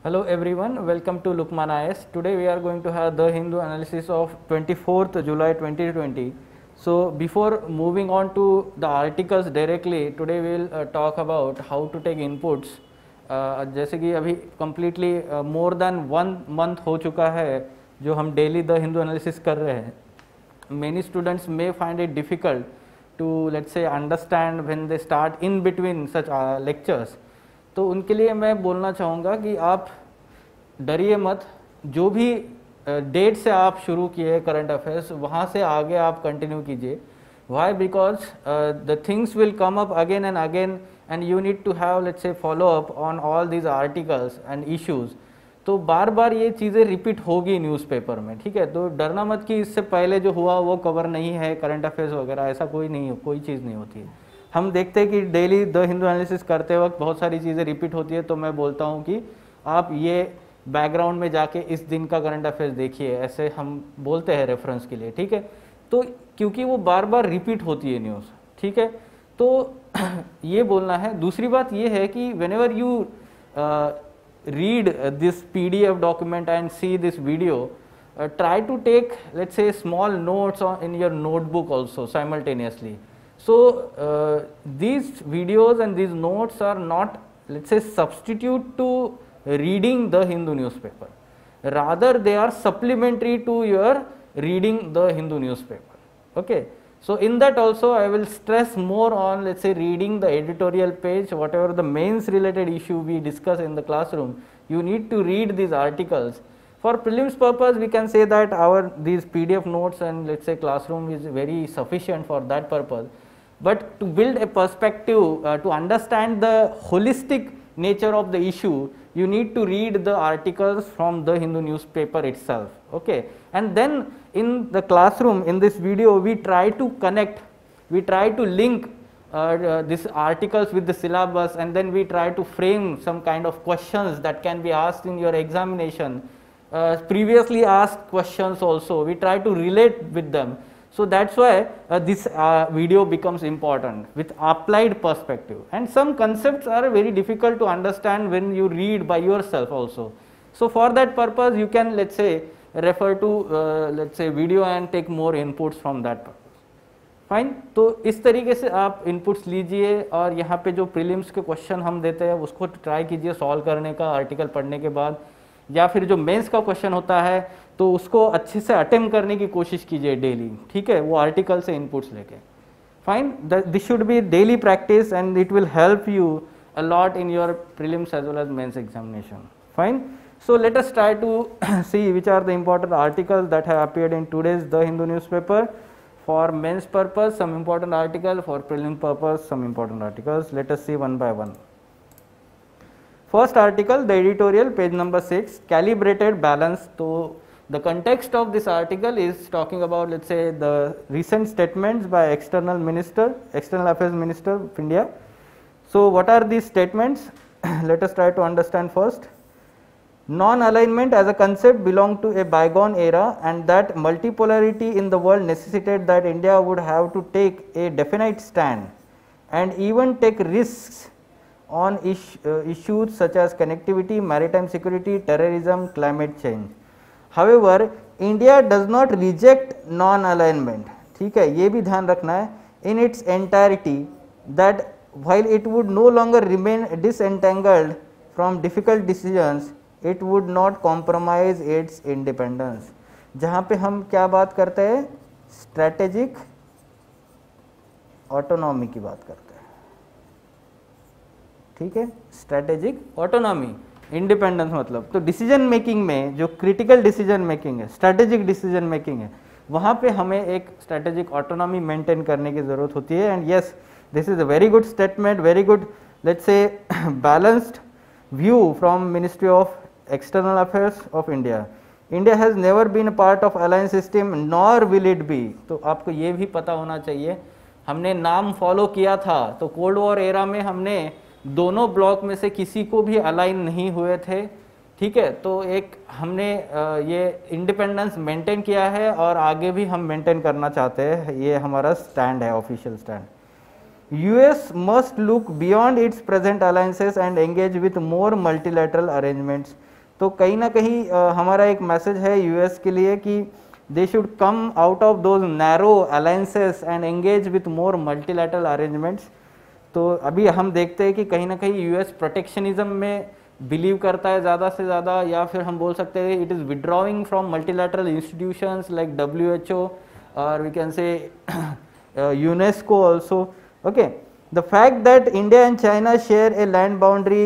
Hello everyone, welcome to Lukman IS. Today we are going to have the Hindu analysis of 24th July 2020. So before moving on to the articles directly, today we will talk about how to take inputs. जैसे कि अभी completely more than 1 month हो चुका है जो हम daily the Hindu analysis कर रहे हैं. Many students may find it difficult to let's say understand when they start in between such lectures. तो उनके लिए मैं बोलना चाहूँगा कि आप डरिए मत, जो भी डेट से आप शुरू किए करंट अफेयर्स वहाँ से आगे आप कंटिन्यू कीजिए. Why? Because the things will come up again and again and you need to have let's say follow up on all these articles and issues. तो बार बार ये चीज़ें रिपीट होगी न्यूज़पेपर में, ठीक है. तो डरना मत कि इससे पहले जो हुआ वो कवर नहीं है करंट अफेयर्स वगैरह, ऐसा कोई चीज़ नहीं होती है. हम देखते हैं कि डेली द हिंदू एनालिसिस करते वक्त बहुत सारी चीज़ें रिपीट होती है. तो मैं बोलता हूँ कि आप ये बैकग्राउंड में जाके इस दिन का करंट अफेयर्स देखिए, ऐसे हम बोलते हैं रेफरेंस के लिए, ठीक है. तो क्योंकि वो बार बार रिपीट होती है न्यूज़, ठीक है. तो ये बोलना है. दूसरी बात ये है कि when ever you read this PDF document and see this video, try to take let's say small notes in your notebook also simultaneously. So these videos and these notes are not let's say substitute to reading the Hindu newspaper, rather they are supplementary to your reading the Hindu newspaper. Okay, so in that also I will stress more on let's say reading the editorial page. Whatever the mains related issue we discuss in the classroom, you need to read these articles. For prelims purpose, we can say that these PDF notes and let's say classroom is very sufficient for that purpose. But to build a perspective, to understand the holistic nature of the issue, you need to read the articles from the Hindu newspaper itself. Okay, and then in the classroom, in this video, we try to connect, we try to link these articles with the syllabus, and then we try to frame some kind of questions that can be asked in your examination. Previously asked questions also, we try to relate with them. So that's why this video becomes important with applied perspective, and some concepts are very difficult to understand when you read by yourself also. So for that purpose you can let's say refer to let's say video and take more inputs from that purpose. Fine. तो इस तरीके से आप inputs लीजिए और यहाँ पे जो प्रीलिम्स के क्वेश्चन हम देते हैं उसको ट्राई कीजिए सॉल्व करने का आर्टिकल पढ़ने के बाद, या फिर जो मेंस का क्वेश्चन होता है तो उसको अच्छे से अटेम्प्ट करने की कोशिश कीजिए डेली, ठीक है, वो आर्टिकल से इनपुट्स लेके. Fine, this should be daily practice and it will help you a lot in your prelims as well as mains examination. Fine. So let us try to see which are the important articles that have appeared in today's The Hindu newspaper. For men's purpose, some important article. For prelim purpose, some important articles. Let us see one by one. First article, the editorial, page number 6, calibrated balance. So the context of this article is talking about let's say the recent statements by external affairs minister of India. So what are these statements? Let us try to understand first. Non-alignment as a concept belonged to a bygone era, and that multipolarity in the world necessitated that India would have to take a definite stand and even take risks on issues such as connectivity, maritime security, terrorism, climate change. However, India does not reject non-alignment, ठीक है, ये भी ध्यान रखना है, in its entirety, that while it would no longer remain disentangled from difficult decisions, it would not compromise its independence. जहाँ पे हम क्या बात करते हैं, स्ट्रैटेजिक ऑटोनॉमी की बात करते हैं, ठीक है, स्ट्रैटेजिक ऑटोनॉमी, इंडिपेंडेंस मतलब. तो डिसीजन मेकिंग में जो क्रिटिकल डिसीजन मेकिंग है, स्ट्रैटेजिक डिसीजन मेकिंग है, वहाँ पे हमें एक स्ट्रैटेजिक ऑटोनॉमी मेंटेन करने की ज़रूरत होती है. And yes, this is a very good statement, very good let's say balanced view from ministry of External Affairs of India. India has never been a part of alliance system, nor will it be. तो आपको ये भी पता होना चाहिए, हमने नाम follow किया था तो कोल्ड वॉर एरा में हमने दोनों ब्लॉक में से किसी को भी अलाइन नहीं हुए थे, ठीक है. तो एक हमने ये इंडिपेंडेंस मेंटेन किया है और आगे भी हम मेंटेन करना चाहते हैं, ये हमारा स्टैंड है, official stand. US must look beyond its present alliances and engage with more multilateral arrangements तो कहीं ना कहीं हमारा एक मैसेज है यूएस के लिए कि they should come out of those narrow alliances and engage with more multilateral arrangements. तो अभी हम देखते हैं कि कहीं ना कहीं यूएस प्रोटेक्शनिज्म में बिलीव करता है ज़्यादा से ज़्यादा, या फिर हम बोल सकते हैं it is withdrawing from multilateral institutions like WHO और we can say UNESCO also. Okay, the fact that India and China share a land boundary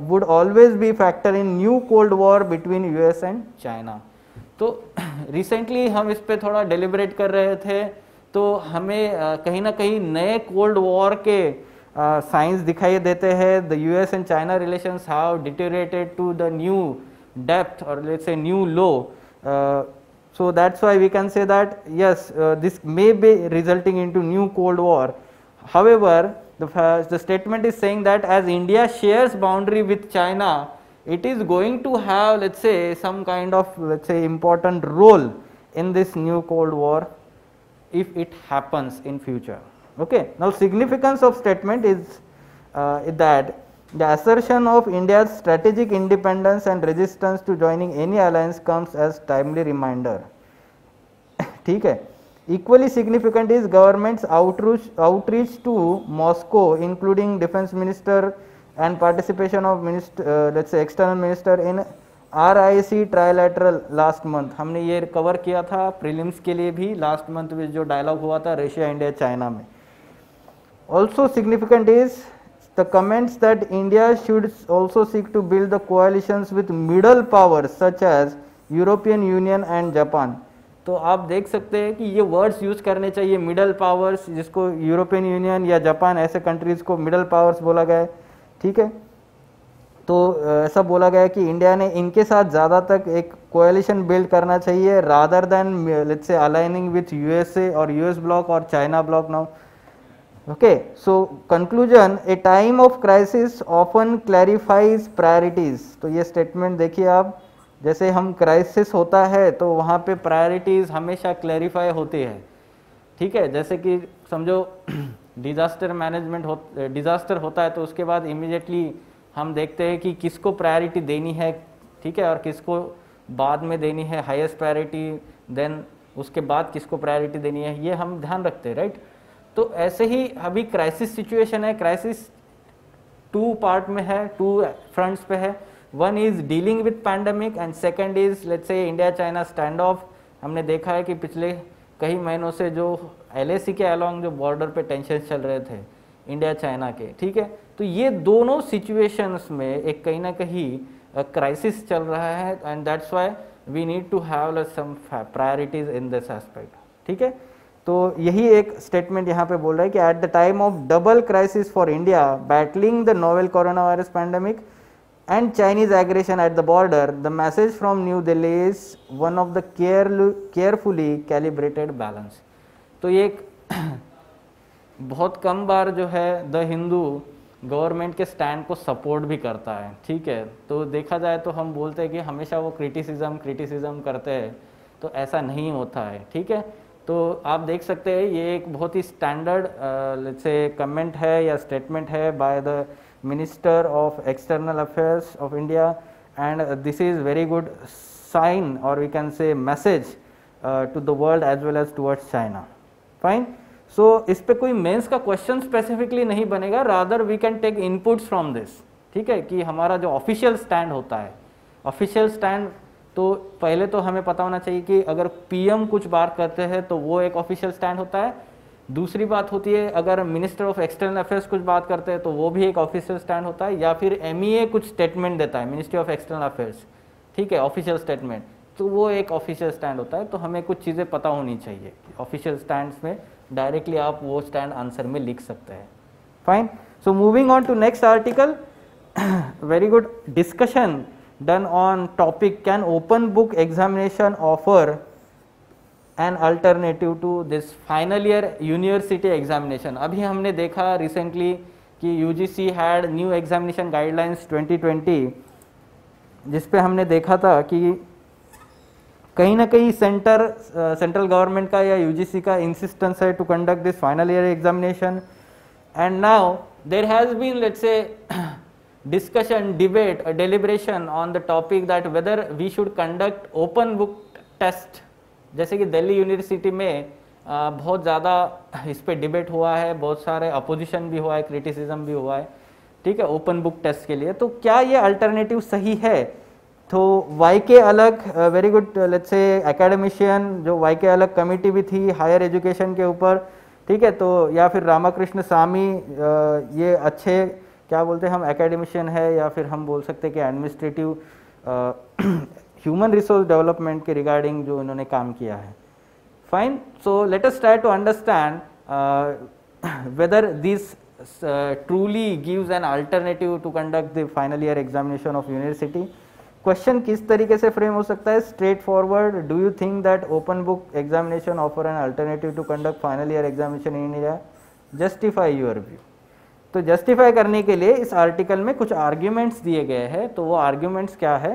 would always be factor in new cold war between US and China। तो recently हम इस पे थोड़ा deliberate कर रहे थे, तो हमें कहीं ना कहीं नए कोल्ड वॉर के साइंस दिखाई देते हैं। The US and China relations have deteriorated to the new depth or let's say new low, so that's why we can say that yes, this may be resulting into new cold war. However, the statement is saying that as India shares boundary with China, it is going to have, let's say, some kind of, let's say, important role in this new cold war if it happens in future. Okay, now significance of statement is that the assertion of India's strategic independence and resistance to joining any alliance comes as timely reminder। ठीक है, equally significant is government's outreach to Moscow, including defense minister and participation of let's say external minister in RIC trilateral last month। हमने ये cover किया था prelims के लिए भी last month में जो डायलॉग हुआ था रशिया इंडिया चाइना में। Also significant is the comments that India should also seek to build the coalitions with middle powers such as European Union and Japan। तो आप देख सकते हैं कि ये वर्ड्स यूज करने चाहिए, मिडल पावर्स, जिसको यूरोपियन यूनियन या जापान ऐसे कंट्रीज को मिडल पावर्स बोला गया है। ठीक है, तो ऐसा बोला गया है कि इंडिया ने इनके साथ ज़्यादा तक एक कोएलिशन बिल्ड करना चाहिए rather then let's say aligning with USA और यूएस ब्लॉक और China block now. Okay, so conclusion, A time of crisis often clarifies priorities. तो ये स्टेटमेंट देखिए आप, जैसे हम क्राइसिस होता है तो वहाँ पे प्रायोरिटीज़ हमेशा क्लैरिफाई होती है। ठीक है, जैसे कि समझो डिज़ास्टर मैनेजमेंट डिज़ास्टर होता है तो उसके बाद इमीडिएटली हम देखते हैं कि किसको प्रायोरिटी देनी है, ठीक है, और किसको बाद में देनी है हाईएस्ट प्रायोरिटी, देन उसके बाद किसको प्रायोरिटी देनी है, ये हम ध्यान रखते हैं, राइट। तो ऐसे ही अभी क्राइसिस सिचुएशन है, क्राइसिस 2 पार्ट में है, 2 फ्रंट्स पे है। One is dealing with pandemic and second is let's say India China stand of. हमने देखा है कि पिछले कई महीनों से जो LAC के अलॉन्ग जो बॉर्डर पे टेंशन चल रहे थे इंडिया चाइना के, ठीक है, तो ये दोनों सिचुएशंस में एक कहीं ना कहीं क्राइसिस चल रहा है and that's why we need to have some priorities in this aspect. ठीक है, तो यही एक स्टेटमेंट यहाँ पे बोल रहा है कि at the time of double crisis for India battling the novel corona virus pandemic and Chinese aggression at the border, the message from New Delhi is one of the carefully calibrated balance। तो ये एक बहुत कम बार जो है the Hindu government के stand को support भी करता है। ठीक है, तो देखा जाए तो हम बोलते हैं कि हमेशा वो क्रिटिसिज्म करते हैं, तो ऐसा नहीं होता है। ठीक है, तो आप देख सकते हैं ये एक बहुत ही स्टैंडर्ड लेट्स से कमेंट है या स्टेटमेंट है by the Minister of External Affairs of India, and this is very good sign or we can say message to the world as well as towards China। Fine, so इस पे कोई mains का question specifically नहीं बनेगा, rather we can take inputs from this. ठीक है, कि हमारा जो ऑफिशियल स्टैंड होता है, ऑफिशियल स्टैंड तो पहले तो हमें पता होना चाहिए कि अगर PM कुछ बात करते हैं तो वो एक ऑफिशियल स्टैंड होता है। दूसरी बात होती है अगर मिनिस्टर ऑफ एक्सटर्नल अफेयर्स कुछ बात करते हैं तो वो भी एक ऑफिशियल स्टैंड होता है, या फिर MEA कुछ स्टेटमेंट देता है मिनिस्ट्री ऑफ एक्सटर्नल अफेयर्स, ठीक है, ऑफिशियल स्टेटमेंट, तो वो एक ऑफिशियल स्टैंड होता है। तो हमें कुछ चीज़ें पता होनी चाहिए, ऑफिशियल स्टैंड्स में डायरेक्टली आप वो स्टैंड आंसर में लिख सकते हैं। Fine, so moving on to next article, very good discussion done on topic, can open book examination offer an alternative to this final year university examination. अभी हमने देखा रिसेंटली कि UGC had new examination guidelines 2020, जिस पे हमने देखा था कि कहीं ना कहीं सेंट्रल गवर्नमेंट का या UGC का इंसिस्टेंस है to conduct this final year examination, and now there has been let's say discussion, debate, a deliberation on the topic that whether we should conduct open book test. जैसे कि Delhi university में बहुत ज़्यादा इस पे debate हुआ है, बहुत सारे अपोजिशन भी हुआ है, क्रिटिसिज्म भी हुआ है, ठीक है, ओपन बुक टेस्ट के लिए। तो क्या ये अल्टरनेटिव सही है? तो वाई के अलग, very good, let's say academician, जो वाई के अलग कमिटी भी थी हायर एजुकेशन के ऊपर, ठीक है, तो या फिर रामाकृष्ण स्वामी, ये अच्छे क्या बोलते हैं हम, एकेडमिशियन है, या फिर हम बोल सकते हैं कि एडमिनिस्ट्रेटिव ह्यूमन रिसोर्स डेवलपमेंट के रिगार्डिंग जो इन्होंने काम किया है। Fine, so let us try to understand whether this truly gives an alternative to conduct the final year examination of university. Question किस तरीके से फ्रेम हो सकता है? Straightforward, do you think that open book examination offer an alternative to conduct final year examination in India? Justify your view. तो justify करने के लिए इस आर्टिकल में कुछ आर्ग्यूमेंट्स दिए गए हैं। तो वो आर्ग्यूमेंट्स क्या है?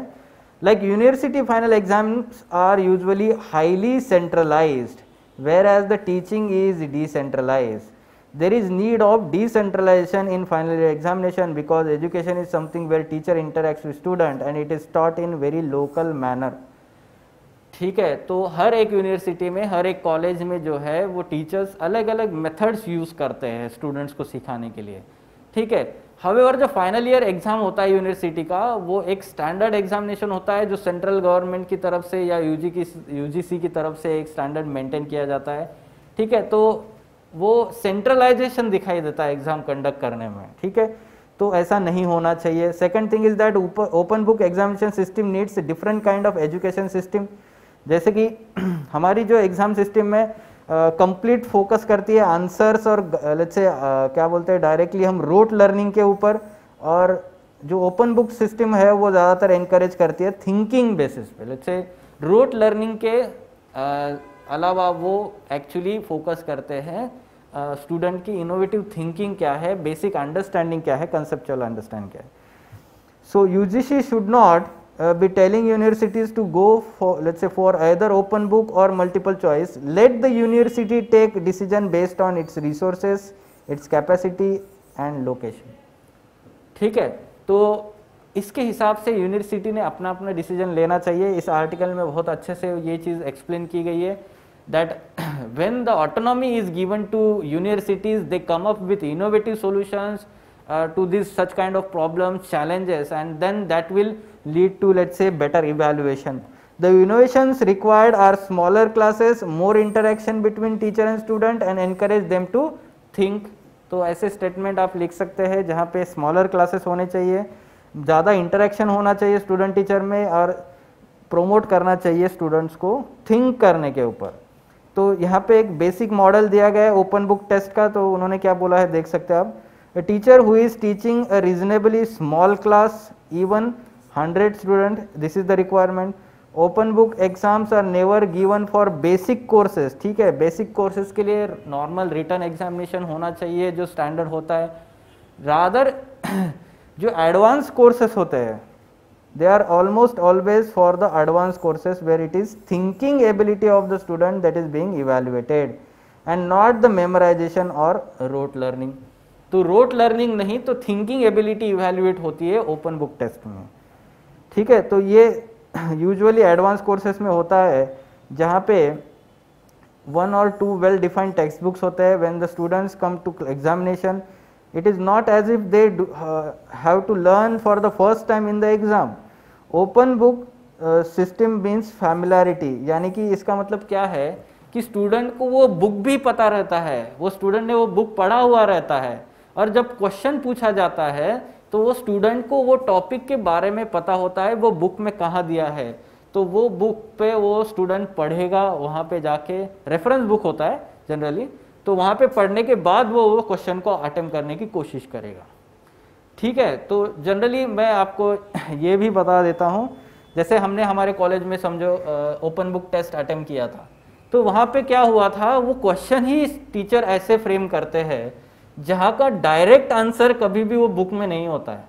Like university final exams are usually highly centralised whereas the teaching is decentralized. There is need of decentralization in final year examination because education is something where teacher interacts with student and it is taught in very local manner. ठीक है, तो हर एक university में, हर एक college में जो है वो टीचर्स अलग अलग मेथड्स यूज़ करते हैं स्टूडेंट्स को सिखाने के लिए, ठीक है। हाउएवर जो फाइनल ईयर एग्जाम होता है यूनिवर्सिटी का, वो एक स्टैंडर्ड एग्जामिनेशन होता है जो सेंट्रल गवर्नमेंट की तरफ से या यूजीसी की तरफ से एक स्टैंडर्ड मेंटेन किया जाता है, ठीक है। तो वो सेंट्रलाइजेशन दिखाई देता है एग्जाम कंडक्ट करने में, ठीक है। तो ऐसा नहीं होना चाहिए। Second thing is that open book examination system needs different kind of education system. जैसे कि हमारी जो एग्जाम सिस्टम में कंप्लीट फोकस करती है आंसर्स और लेट्स से क्या बोलते हैं डायरेक्टली हम रोट लर्निंग के ऊपर, और जो ओपन बुक सिस्टम है वो ज़्यादातर एनकरेज करती है थिंकिंग बेसिस पे। लेट्स से रोट लर्निंग के अलावा वो एक्चुअली फोकस करते हैं स्टूडेंट की इनोवेटिव थिंकिंग क्या है, बेसिक अंडरस्टैंडिंग क्या है, कंसेप्चुअल अंडरस्टैंडिंग क्या है। So UGC should not be telling universities to go for, let's say, for either open book or multiple choice. Let the university take decision based on its resources, its capacity and location. ठीक है, तो इसके हिसाब से university ने अपना अपना decision लेना चाहिए। इस आर्टिकल में बहुत अच्छे से ये चीज़ एक्सप्लेन की गई है that when the autonomy is given to universities, they come up with innovative solutions to this such kind of problems, challenges, and then that will lead to, let's say, better evaluation. The innovations required are smaller classes, more interaction between teacher and student, and encourage them to think. तो ऐसे statement आप लिख सकते हैं जहाँ पे smaller classes होने चाहिए, ज़्यादा इंटरेक्शन होना चाहिए स्टूडेंट टीचर में, और प्रोमोट करना चाहिए स्टूडेंट्स को थिंक करने के ऊपर। तो यहाँ पे एक बेसिक मॉडल दिया गया है ओपन बुक टेस्ट का। तो उन्होंने क्या बोला है देख सकते हैं आप। A teacher who is teaching a reasonably small class, even 100 student, this is the requirement. Open book exams are never given for basic courses, ठीक है। बेसिक कोर्सेज के लिए नॉर्मल रिटन एग्जामिनेशन होना चाहिए जो स्टैंडर्ड होता है। रादर जो एडवांस कोर्सेज होते हैं, they are almost always for the advanced courses where it is thinking ability of the student that is being evaluated and not the memorization or rote learning. तो rote learning नहीं तो thinking ability evaluate होती है open book test में, ठीक है। तो ये यूजुअली एडवांस कोर्सेस में होता है जहाँ पे 1 or 2 well defined text books होते हैं। When the students come to examination, it is not as if they have to learn for the first time in the exam. Open book system means familiarity, यानी कि इसका मतलब क्या है कि student को वो बुक भी पता रहता है, वो स्टूडेंट ने वो बुक पढ़ा हुआ रहता है, और जब क्वेश्चन पूछा जाता है तो वो स्टूडेंट को वो टॉपिक के बारे में पता होता है वो बुक में कहाँ दिया है। तो वो बुक पे वो स्टूडेंट पढ़ेगा, वहाँ पे जाके रेफरेंस बुक होता है जनरली, तो वहाँ पे पढ़ने के बाद वो क्वेश्चन को अटेम्प्ट करने की कोशिश करेगा, ठीक है। तो जनरली मैं आपको ये भी बता देता हूँ, जैसे हमने हमारे कॉलेज में समझो ओपन बुक टेस्ट अटेम्प्ट किया था, तो वहाँ पे क्या हुआ था, वो क्वेश्चन ही टीचर ऐसे फ्रेम करते हैं जहाँ का डायरेक्ट आंसर कभी भी वो बुक में नहीं होता है,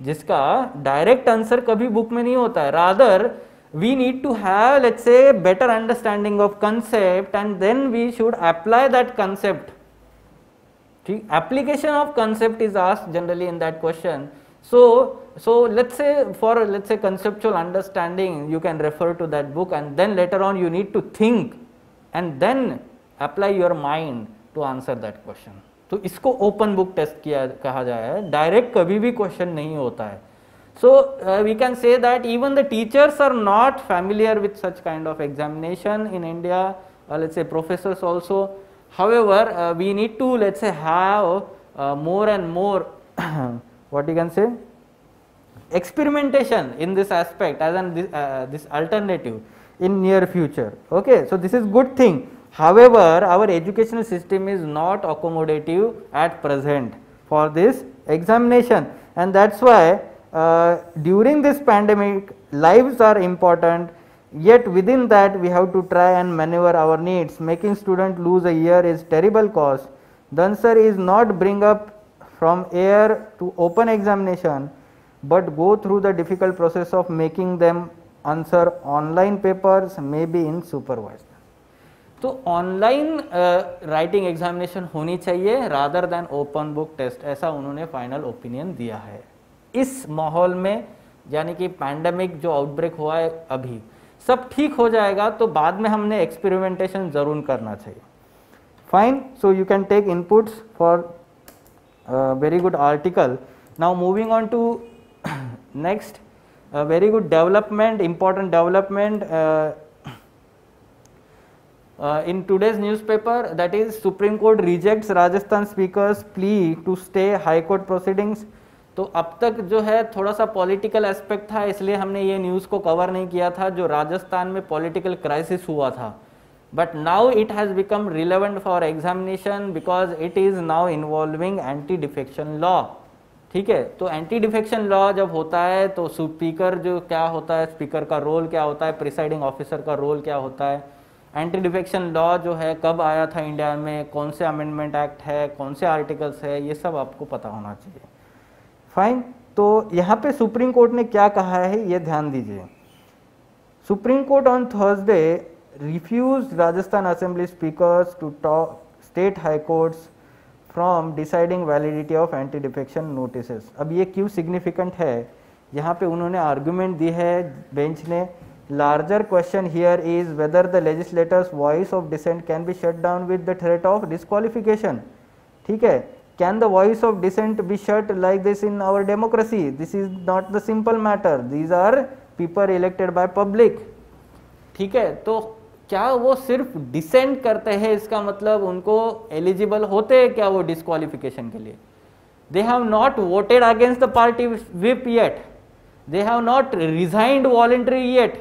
जिसका डायरेक्ट आंसर कभी बुक में नहीं होता है। Rather we need to have, let's say, better understanding of concept and then we should apply that concept, ठीक। Application of concept is asked generally in that question, So let's say for conceptual understanding you can refer to that book, and then later on you need to think and then apply your mind to answer that question. तो इसको open book test किया कहा जाए, direct कभी भी question नहीं होता है. So we can say that even the teachers are not familiar with such kind of examination in India, let's say professors also. However, we need to, let's say, have more and more what you can say, experimentation in this aspect as an this alternative in near future. Okay, so this is good thing. However, our educational system is not accommodative at present for this examination, and that's why during this pandemic lives are important, yet within that we have to try and maneuver our needs. Making student lose a year is terrible cost. The answer is not bring up from air to open examination, but go through the difficult process of making them answer online papers, maybe in supervised. तो online writing examination होनी चाहिए rather than open book test, ऐसा उन्होंने final opinion दिया है. इस माहौल में, यानी कि पैंडेमिक जो आउटब्रेक हुआ है अभी, सब ठीक हो जाएगा तो बाद में हमने एक्सपेरिमेंटेशन ज़रूर करना चाहिए. Fine, so you can take inputs for very good article. Now moving on to next, very good development, important development in today's newspaper, that is Supreme Court rejects Rajasthan Speaker's plea to stay High Court proceedings. तो अब तक जो है थोड़ा सा political aspect था, इसलिए हमने ये न्यूज़ को कवर नहीं किया था जो राजस्थान में पॉलिटिकल क्राइसिस हुआ था. But now it has become relevant for examination because it is now involving anti defection law. ठीक है, तो एंटी डिफेक्शन लॉ जब होता है तो स्पीकर जो क्या होता है, स्पीकर का रोल क्या होता है, प्रिसाइडिंग ऑफिसर का रोल क्या होता है, एंटी डिफेक्शन लॉ जो है कब आया था इंडिया में, कौन से अमेंडमेंट एक्ट है, कौन से आर्टिकल्स है, ये सब आपको पता होना चाहिए. फाइन, तो यहाँ पे सुप्रीम कोर्ट ने क्या कहा है ये ध्यान दीजिए. Supreme Court on Thursday refuse Rajasthan assembly speakers to state high courts from deciding validity of anti defection notices. अब ये क्यों सिग्निफिकेंट है, यहाँ पे उन्होंने आर्गुमेंट दी है बेंच ने. Larger question here is whether the legislator's voice of dissent can be shut down with the threat of disqualification. ठीक है, can the voice of dissent be shut like this in our democracy? This is not the simple matter. These are people elected by public. ठीक है, तो क्या वो सिर्फ decent करते हैं इसका मतलब उनको एलिजिबल होते हैं क्या वो डिस्क्वालिफिकेशन के लिए? They have not voted against the party whip yet. They have not resigned voluntarily yet.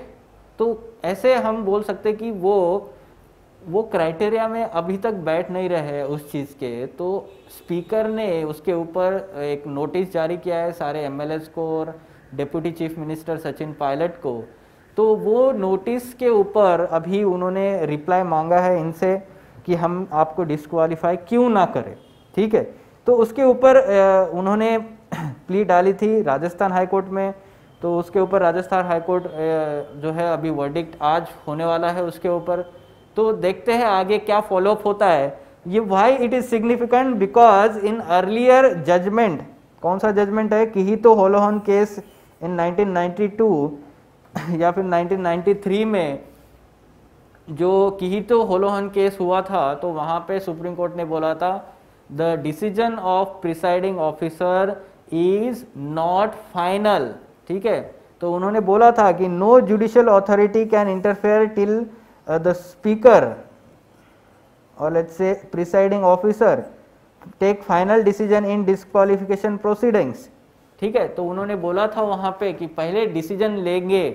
तो ऐसे हम बोल सकते कि वो क्राइटेरिया में अभी तक बैठ नहीं रहे उस चीज़ के. तो स्पीकर ने उसके ऊपर एक नोटिस जारी किया है सारे एमएलएस को और deputy chief minister Sachin Pilot को. तो वो नोटिस के ऊपर अभी उन्होंने रिप्लाई मांगा है इनसे कि हम आपको डिस्क्वालीफाई क्यों ना करें. ठीक है, तो उसके ऊपर उन्होंने प्ली डाली थी राजस्थान हाई कोर्ट में. तो उसके ऊपर राजस्थान हाई कोर्ट जो है अभी वर्डिक्ट आज होने वाला है उसके ऊपर. तो देखते हैं आगे क्या फॉलोअप होता है. ये why it is significant because in earlier judgement, कौन सा जजमेंट है, किहितो होलोहन केस इन 1992 या फिर 1993 में जो किहितो होलोहन केस हुआ था, तो वहाँ पे सुप्रीम कोर्ट ने बोला था the decision of presiding officer is not final. ठीक है, तो उन्होंने बोला था कि no judicial authority can interfere till the speaker or let's say presiding officer take final decision in disqualification proceedings. ठीक है, तो उन्होंने बोला था वहाँ पे कि पहले डिसीजन लेंगे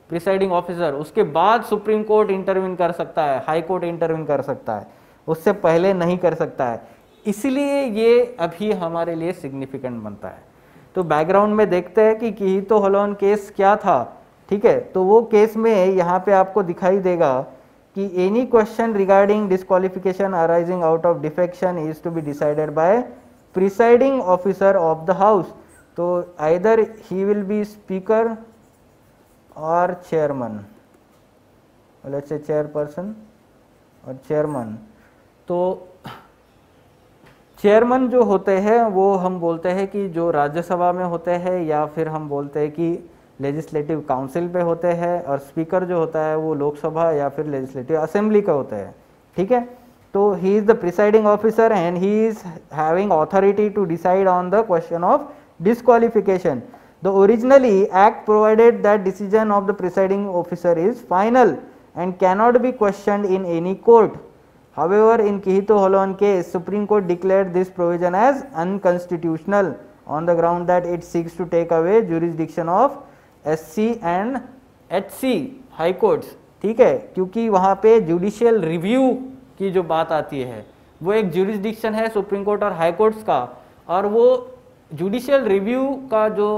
प्रिसाइडिंग ऑफिसर, उसके बाद सुप्रीम कोर्ट इंटरवीन कर सकता है, हाई कोर्ट इंटरवीन कर सकता है, उससे पहले नहीं कर सकता है. इसलिए ये अभी हमारे लिए सिग्निफिकेंट बनता है. तो बैकग्राउंड में देखते हैं कि किहितो होलोहन केस क्या था. ठीक है, तो वो केस में यहाँ पे आपको दिखाई देगा कि any question regarding disqualification arising out of defection is to be decided by presiding officer of the house. तो either he will be speaker or chairman, let's say chairperson or chairman. तो chairman जो होते हैं वो हम बोलते हैं कि जो राज्यसभा में होते हैं या फिर हम बोलते हैं कि लेजिस्लेटिव काउंसिल पे होते हैं, और स्पीकर जो होता है वो लोकसभा या फिर लेजिस्लेटिव असेंबली का होता है, ठीक है। तो he is the presiding officer and he is having authority to decide on the question of disqualification. The originally act provided that decision of the presiding officer is final and cannot be questioned in any court. However, in Kihito Holon case, Supreme Court declared this provision as unconstitutional on the ground that it seeks to take away jurisdiction of SC and HC high courts. ठीक है, क्योंकि वहाँ पे judicial review की जो बात आती है वो एक जुरिस्डिक्शन है सुप्रीम कोर्ट और हाई कोर्ट्स का, और वो जुडिशियल रिव्यू का जो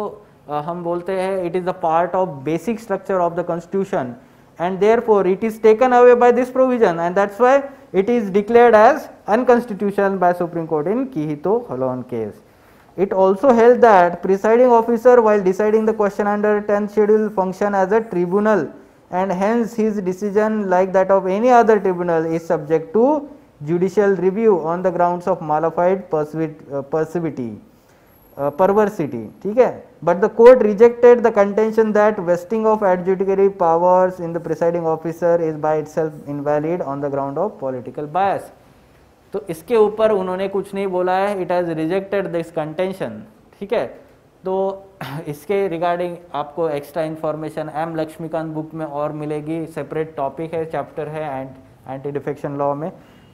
हम बोलते हैं it is the part of basic structure of the constitution, and therefore it is taken away by this provision and that's why it is declared as unconstitutional by Supreme Court in Kihito Holon case. It also held that presiding officer while deciding the question under 10th schedule function as a tribunal, and hence his decision like that of any other tribunal is subject to judicial review on the grounds of malified perversity. ठीक है, but the court rejected the contention that vesting of adjudicatory powers in the presiding officer is by itself invalid on the ground of political bias. तो इसके ऊपर उन्होंने कुछ नहीं बोला है, it has rejected this contention. ठीक है, तो इसके रिगार्डिंग आपको extra information M Laxmikanth book में और मिलेगी, सेपरेट टॉपिक है, चैप्टर है एंटी डिफेक्शन लॉ में,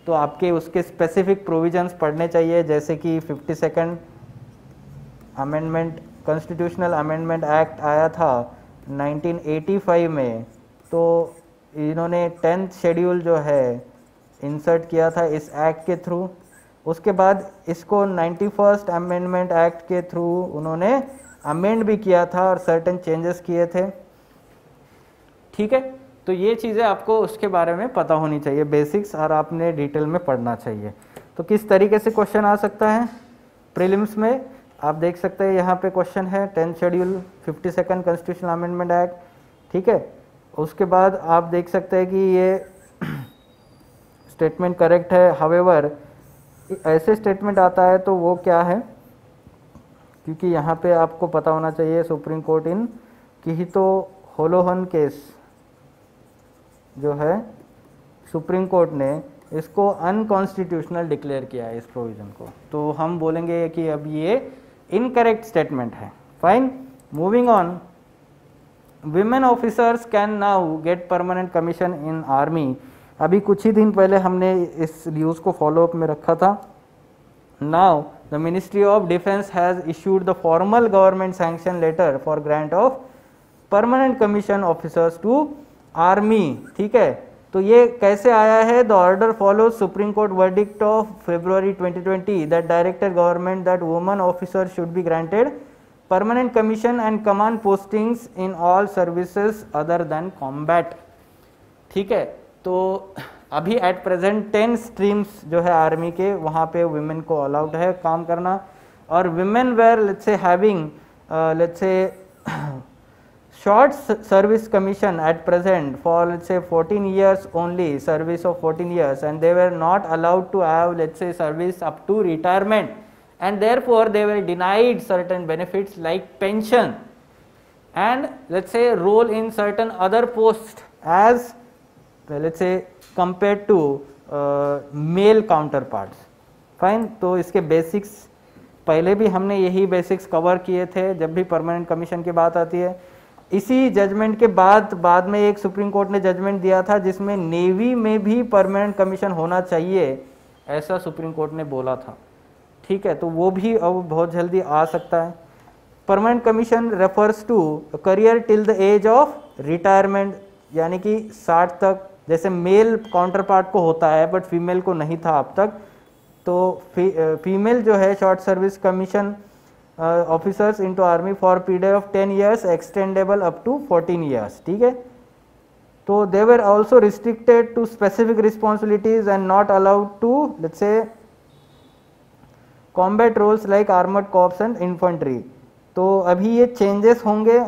तो आपके उसके स्पेसिफिक प्रोविजंस पढ़ने चाहिए, जैसे कि 52nd amendment constitutional amendment act आया था 1985 में, तो इन्होंने 10th शेड्यूल जो है इंसर्ट किया था इस एक्ट के थ्रू। उसके बाद इसको 91st अमेंडमेंट एक्ट के थ्रू उन्होंने अमेंड भी किया था और सर्टेन चेंजेस किए थे। ठीक है, तो ये चीज़ें आपको उसके बारे में पता होनी चाहिए, बेसिक्स, और आपने डिटेल में पढ़ना चाहिए। तो किस तरीके से क्वेश्चन आ सकता है प्रीलिम्स में, आप देख सकते हैं यहाँ पे क्वेश्चन है 10th schedule 52nd constitutional amendment act. ठीक है, उसके बाद आप देख सकते हैं कि ये स्टेटमेंट करेक्ट है। हावेवर ऐसे स्टेटमेंट आता है तो वो क्या है, क्योंकि यहाँ पे आपको पता होना चाहिए सुप्रीम कोर्ट इन किहितो होलोहन केस जो है, सुप्रीम कोर्ट ने इसको अनकॉन्स्टिट्यूशनल डिक्लेयर किया है इस प्रोविज़न को, तो हम बोलेंगे कि अब ये इनकरेक्ट स्टेटमेंट है। Fine, moving on, women officers can now get permanent commission in army. अभी कुछ ही दिन पहले हमने इस न्यूज़ को फॉलोअप में रखा था। Now the ministry of defence has issued the formal government sanction letter for grant of permanent commission officers to army. ठीक है, तो ये कैसे आया है, the order follow Supreme Court verdict of February 2020 that directed government that women officer should be granted permanent commission and command postings in all services other than combat. ठीक है, तो अभी एट प्रेजेंट 10 स्ट्रीम्स जो है army के, वहाँ पे women को अलाउड है काम करना, और women where let's say having let's say short service commission at present for let's say 14 years only, service of 14 years, and they were not allowed to have let's say service up to retirement, and therefore they were denied certain benefits like pension and let's say role in certain other posts as let's say compared to male counterparts. Fine, तो इसके basics पहले भी हमने यही basics cover किए थे जब भी परमानेंट कमीशन की बात आती है। इसी जजमेंट के बाद में एक सुप्रीम कोर्ट ने जजमेंट दिया था जिसमें नेवी में भी परमानेंट कमीशन होना चाहिए, ऐसा सुप्रीम कोर्ट ने बोला था। ठीक है, तो वो भी अब बहुत जल्दी आ सकता है। Permanent commission refers to career till the age of retirement, यानी कि 60 तक, जैसे मेल काउंटर पार्ट को होता है बट फीमेल को नहीं था अब तक, तो फीमेल जो है short service commission officers into army for period of 10 years extendable up to 14 years। ठीक है, तो they were also restricted to specific responsibilities and not allowed to let's say combat roles like armoured corps and infantry. तो अभी ये changes होंगे।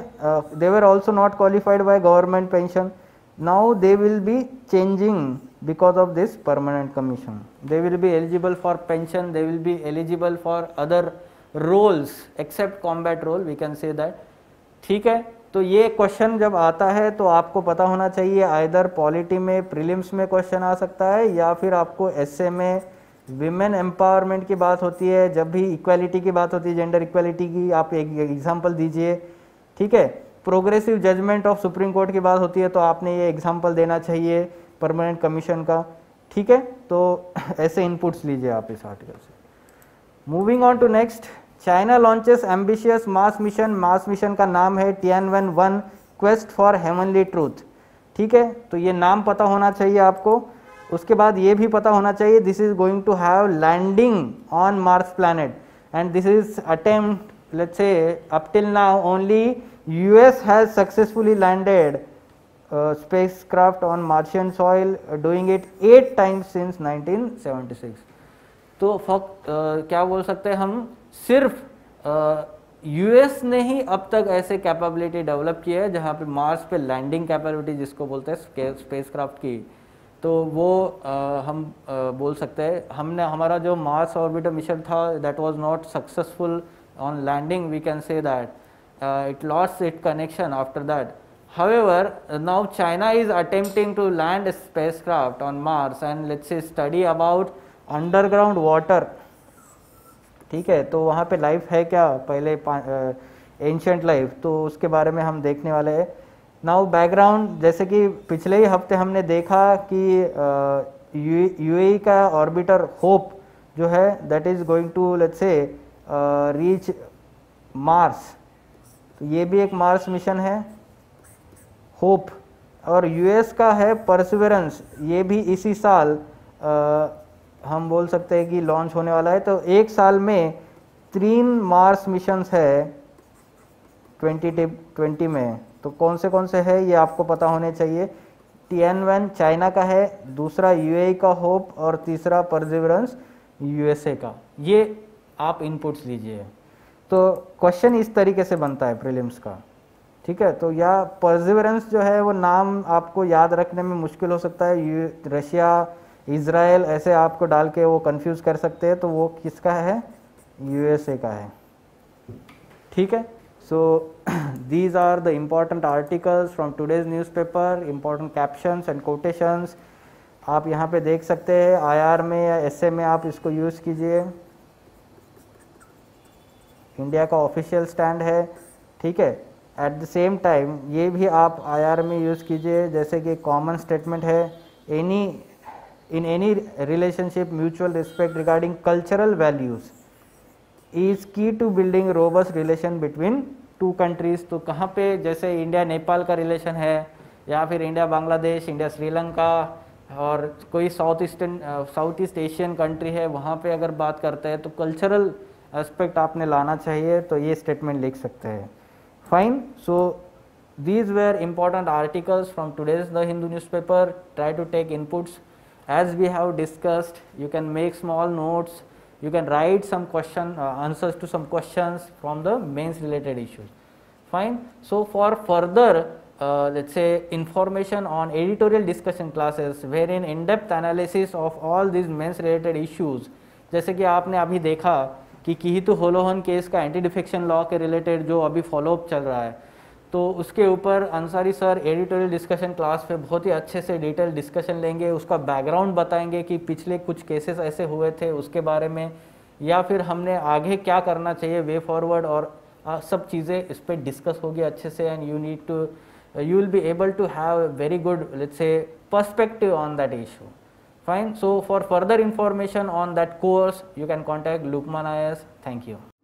They were also not qualified by government pension, now they will be changing because of this permanent commission. They will be eligible for pension, they will be eligible for other roles except combat role, we can say that. ठीक है, तो ये question जब आता है तो आपको पता होना चाहिए, आइदर पॉलिटी में प्रीलिम्स में क्वेश्चन आ सकता है, या फिर आपको एसए में विमेन एम्पावरमेंट की बात होती है, जब भी इक्वालिटी की बात होती है, जेंडर इक्वालिटी की, आप एक एग्जांपल दीजिए, ठीक है। Progressive judgement of Supreme Court की बात होती है तो आपने ये एग्जांपल देना चाहिए परमानेंट कमीशन का, ठीक है। तो ऐसे इनपुट्स लीजिए आप इस आर्टिकल से। Moving on to next, China launches ambitious Mars mission. Mars mission का नाम है Tianwen-1 quest for heavenly truth, ठीक है। तो ये नाम पता होना चाहिए आपको। उसके बाद ये भी पता होना चाहिए this is going to have landing on Mars planet and this is attempt, let's say up till now only US has successfully landed spacecraft on Martian soil, doing it 8 times since 1976. तो क्या बोल सकते हैं हम, सिर्फ US ने ही अब तक ऐसे कैपेबिलिटी डेवलप की है जहाँ पे मार्स पे लैंडिंग कैपेबिलिटी जिसको बोलते हैं स्पेसक्राफ्ट की, तो वो हम बोल सकते हैं हमने, हमारा जो मार्स ऑर्बिटर मिशन था that was not successful on landing, we can say that it lost its connection after that. However, now China is attempting to land a spacecraft on Mars and let's say study about underground water, ठीक है। तो वहाँ पे life है क्या, पहले ancient life, तो उसके बारे में हम देखने वाले हैं। नाउ बैकग्राउंड, जैसे कि पिछले ही हफ्ते हमने देखा कि UAE का ऑर्बिटर होप जो है that is going to let's say reach Mars, तो ये भी एक मार्स मिशन है होप। और US का है परसिवरेंस, ये भी इसी साल हम बोल सकते हैं कि लॉन्च होने वाला है। तो एक साल में 3 मार्स मिशंस है 2020 में, तो कौन से है ये आपको पता होने चाहिए। Tianwen चाइना का है, दूसरा UAE का होप, और तीसरा परसिवरेंस USA का। ये आप इनपुट्स लीजिए। तो क्वेश्चन इस तरीके से बनता है प्रीलिम्स का, ठीक है। तो या परसिवरेंस जो है वो नाम आपको याद रखने में मुश्किल हो सकता है, रशिया, इजराइल ऐसे आपको डाल के वो कंफ्यूज कर सकते हैं, तो वो किसका है, USA का है, ठीक है। So these are the important articles from today's newspaper, important captions and quotations आप यहाँ पे देख सकते हैं। IR में या essay में आप इसको यूज़ कीजिए। इंडिया का ऑफिशियल स्टैंड है, ठीक है। एट द सेम टाइम ये भी आप IR में यूज़ कीजिए, जैसे कि कॉमन स्टेटमेंट है, in any relationship mutual respect regarding cultural values is key to building robust relation between 2 countries. तो कहाँ पे, जैसे इंडिया नेपाल का रिलेशन है, या फिर इंडिया बांग्लादेश, इंडिया श्रीलंका, और कोई साउथ ईस्ट एशियन कंट्री है, वहाँ पे अगर बात करते हैं तो कल्चरल एस्पेक्ट आपने लाना चाहिए, तो ये स्टेटमेंट लिख सकते हैं। Fine, so these were important articles from today's The Hindu newspaper. Try to take inputs as we have discussed. You can make small notes, you can write some answers to some questions from the mains related issues. Fine, so for further let's say information on editorial discussion classes wherein in-depth analysis of all these mains related issues, जैसे कि आपने अभी देखा कि किहितु Holohan case का anti defection law के related जो अभी फॉलोअप चल रहा है, तो उसके ऊपर Ansari sir editorial discussion class पे बहुत ही अच्छे से डिटेल डिस्कशन लेंगे, उसका बैकग्राउंड बताएंगे कि पिछले कुछ केसेस ऐसे हुए थे उसके बारे में, या फिर हमने आगे क्या करना चाहिए वे फॉरवर्ड, और सब चीज़ें इस पर डिस्कस होगी अच्छे से। And you will be able to have a very good, let's say, perspective on that issue. Fine, so for further information on that course you can contact Lukman IAS. Thank you.